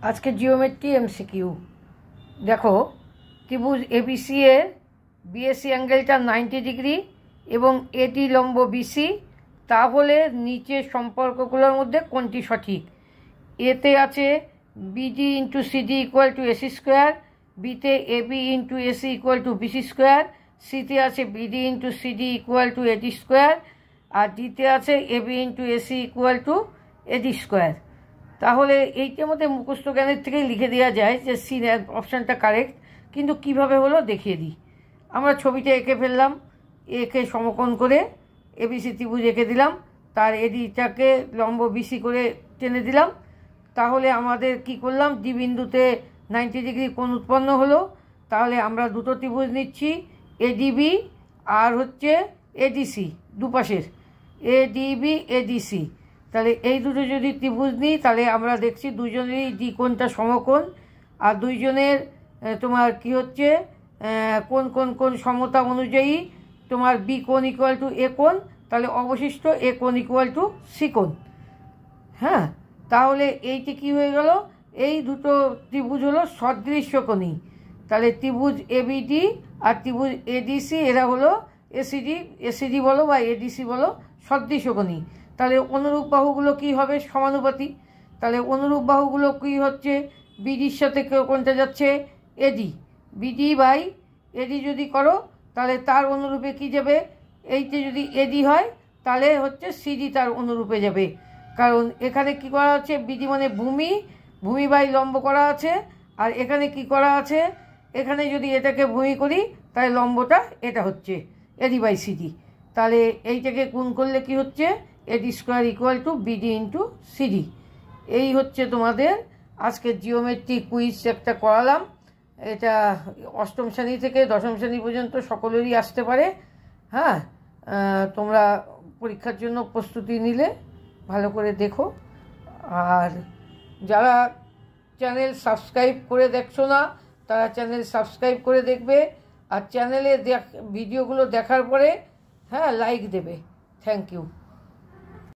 আজকে geometry MCQ দেখো ত্রিভুজ এবিসি এর বিএসি অ্যাঙ্গেলটা 90 ডিগ্রি এবং এটি লম্ব বিসি, তাহলে নিচের সম্পর্কগুলোর মধ্যে কোনটি সঠিক? এতে আছে BD into CD equal to AC square, বিতে AB into AC equal to BC square, সিতে আছে BD into CD equal to AD square, আর ডিতে আছে AB into AC equal to AD square. তাহলে এইটার মধ্যে মুখস্থ জ্ঞানের থেকেই লিখে দেওয়া যায় যে সি অপশানটা কারেক্ট, কিন্তু কিভাবে হলো দেখিয়ে দিই। আমরা ছবিটা এঁকে ফেললাম, একে সমকোণ করে এবিসি ত্রিভুজ এঁকে দিলাম, তার এডিটাকে লম্ব বিসি করে টেনে দিলাম। তাহলে আমাদের কি করলাম, ডি বিন্দুতে 90 ডিগ্রি কোণ উৎপন্ন হলো। তাহলে আমরা দুটো ত্রিভুজ নিচ্ছি, এডিবি আর হচ্ছে এডিসি, দুপাশের এডিবি এডিসি। তাহলে এই দুটো যদি ত্রিভুজ নিই তাহলে আমরা দেখছি দুজনেরই ডি কোণটা সমকোণ, আর দুইজনের তোমার কি হচ্ছে কোন কোন কোন সমতা অনুযায়ী তোমার বি কোণ ইকুয়াল টু এ কোণ, তাহলে অবশিষ্ট এ কোণ ইকুয়াল টু সি কোণ। হ্যাঁ, তাহলে এইটি কি হয়ে গেল, এই দুটো ত্রিভুজ হলো সদৃশ্যকোণী। তাহলে ত্রিভুজ এবিডি আর ত্রিভুজ এডিসি এরা হলো এসিডি বলো বা এডিসি বলো সদৃশ্যকোণী। তাহলে অনুরূপ বাহুগুলো কি হবে, সমানুপাতিক। তাহলে অনুরূপ বাহুগুলো কি হচ্ছে, বিডির সাথে কোনটা যাচ্ছে, এডি, বিডি বাই এডি যদি করো তাহলে তার অনুরূপে কি যাবে, এইতে যদি এডি হয় তাহলে হচ্ছে সিডি তার অনুরূপে যাবে। কারণ এখানে কি করা আছে, বিডি মানে ভূমি, ভূমি বাই লম্ব করা আছে, আর এখানে কি করা আছে, এখানে যদি এটাকে ভূমি করি তাহলে লম্বটা এটা হচ্ছে এডি বাই সিডি। তাহলে এইটাকে গুণ করলে কি হচ্ছে, এডি square equal to BD into CD. এই হচ্ছে তোমাদের আজকে জিওমেট্রি কুইজ একটা করালাম। এটা অষ্টম শ্রেণী থেকে দশম শ্রেণী পর্যন্ত সকলেরই আসতে পারে। হ্যাঁ, তোমরা পরীক্ষার জন্য প্রস্তুতি নিলে ভালো করে দেখো। আর যারা চ্যানেল সাবস্ক্রাইব করে দেখছো না তারা চ্যানেল সাবস্ক্রাইব করে দেখবে, আর চ্যানেলে ভিডিওগুলো দেখার পরে হ্যাঁ লাইক দেবে। Thank you.